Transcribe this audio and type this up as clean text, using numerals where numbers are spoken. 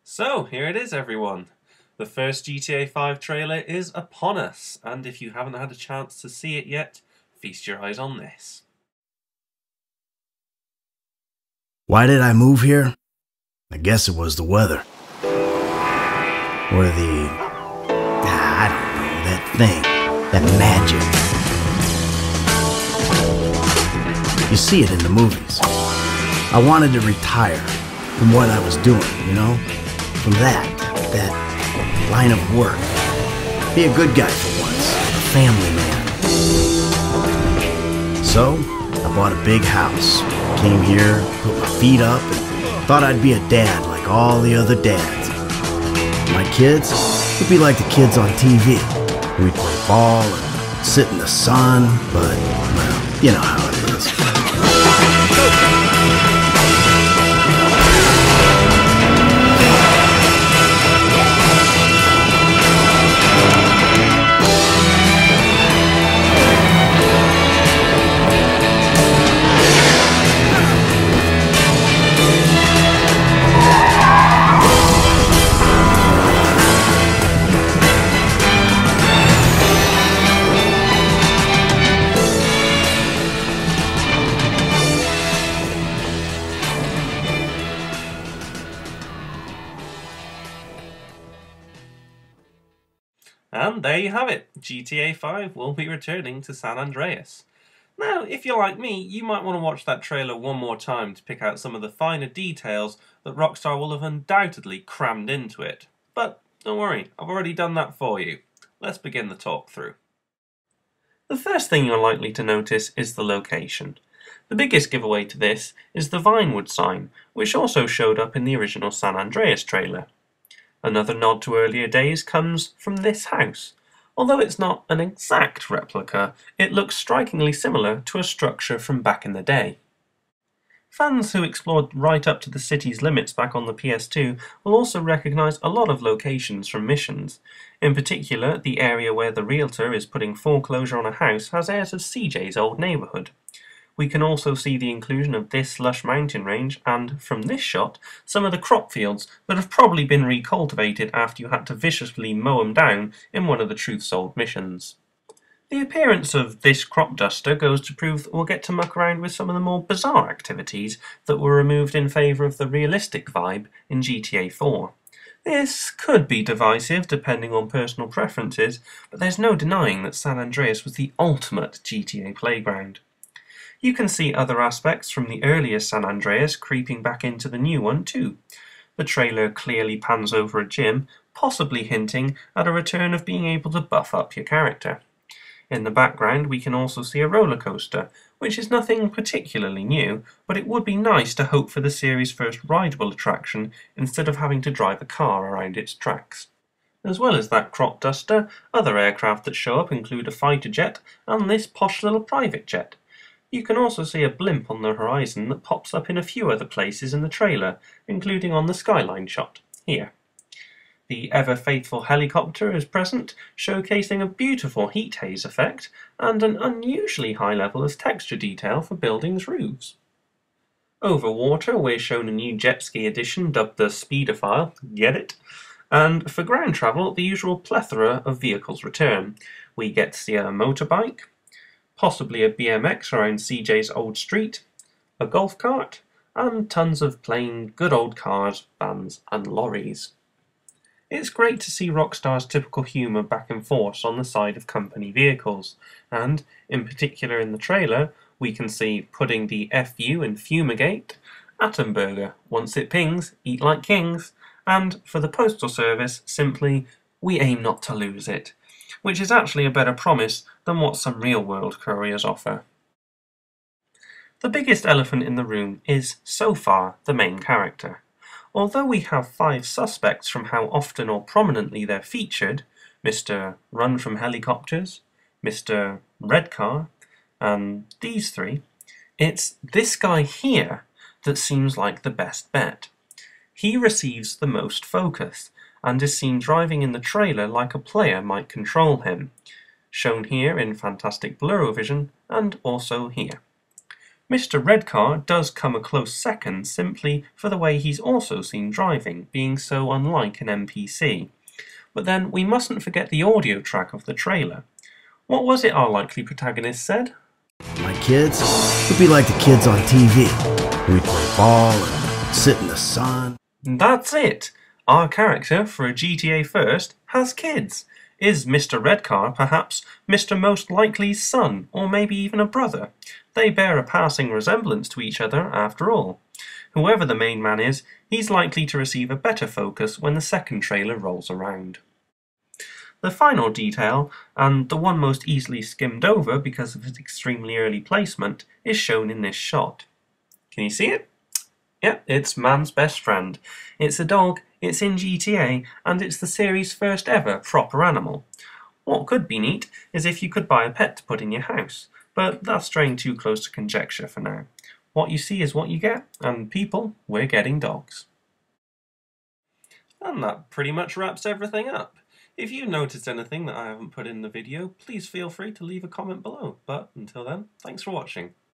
So, here it is, everyone. The first GTA 5 trailer is upon us, and if you haven't had a chance to see it yet, feast your eyes on this. Why did I move here? I guess it was the weather. Or I don't know, that thing, that magic. You see it in the movies. I wanted to retire from what I was doing, From that line of work. Be a good guy for once, a family man. So, I bought a big house, came here, put my feet up, and thought I'd be a dad like all the other dads. My kids would be like the kids on TV. We'd play ball and sit in the sun, but, well, you know how it is. And there you have it, GTA 5 will be returning to San Andreas. Now, if you're like me, you might want to watch that trailer one more time to pick out some of the finer details that Rockstar will have undoubtedly crammed into it. But don't worry, I've already done that for you. Let's begin the talk through. The first thing you're likely to notice is the location. The biggest giveaway to this is the Vinewood sign, which also showed up in the original San Andreas trailer. Another nod to earlier days comes from this house. Although it's not an exact replica, it looks strikingly similar to a structure from back in the day. Fans who explored right up to the city's limits back on the PS2 will also recognise a lot of locations from missions. In particular, the area where the realtor is putting foreclosure on a house has airs of CJ's old neighbourhood. We can also see the inclusion of this lush mountain range and, from this shot, some of the crop fields that have probably been recultivated after you had to viciously mow them down in one of the truth-sold missions. The appearance of this crop duster goes to prove that we'll get to muck around with some of the more bizarre activities that were removed in favour of the realistic vibe in GTA 4. This could be divisive depending on personal preferences, but there's no denying that San Andreas was the ultimate GTA playground. You can see other aspects from the earlier San Andreas creeping back into the new one too. The trailer clearly pans over a gym, possibly hinting at a return of being able to buff up your character. In the background we can also see a roller coaster, which is nothing particularly new, but it would be nice to hope for the series' first rideable attraction instead of having to drive a car around its tracks. As well as that crop duster, other aircraft that show up include a fighter jet and this posh little private jet. You can also see a blimp on the horizon that pops up in a few other places in the trailer, including on the skyline shot, here. The ever-faithful helicopter is present, showcasing a beautiful heat haze effect and an unusually high level of texture detail for buildings' roofs. Over water, we're shown a new jet ski edition dubbed the Speedophile, get it? And for ground travel, the usual plethora of vehicles return. We get to see a motorbike, possibly a BMX around CJ's old street, a golf cart, and tons of plain good old cars, vans and lorries. It's great to see Rockstar's typical humour back in force on the side of company vehicles, and, in particular in the trailer, we can see putting the FU in Fumigate, Atomburger, once it pings, eat like kings, and, for the postal service, simply, we aim not to lose it, which is actually a better promise than what some real-world couriers offer. The biggest elephant in the room is, so far, the main character. Although we have 5 suspects from how often or prominently they're featured, Mr. Run from Helicopters, Mr. Red Car, and these 3, it's this guy here that seems like the best bet. He receives the most focus, and is seen driving in the trailer like a player might control him, shown here in fantastic blur vision and also here. Mr. Redcar does come a close second simply for the way he's also seen driving, being so unlike an NPC. But then we mustn't forget the audio track of the trailer. What was it our likely protagonist said? My kids would be like the kids on TV. We'd play ball and sit in the sun. That's it! Our character for a GTA First has kids. Is Mr. Redcar perhaps Mr. Most Likely's son, or maybe even a brother? They bear a passing resemblance to each other after all. Whoever the main man is, he's likely to receive a better focus when the second trailer rolls around. The final detail, and the one most easily skimmed over because of its extremely early placement, is shown in this shot. Can you see it? Yep, it's man's best friend. It's a dog, it's in GTA, and it's the series' first ever proper animal. What could be neat is if you could buy a pet to put in your house, but that's straying too close to conjecture for now. What you see is what you get, and people, we're getting dogs. And that pretty much wraps everything up. If you noticed anything that I haven't put in the video, please feel free to leave a comment below. But until then, thanks for watching.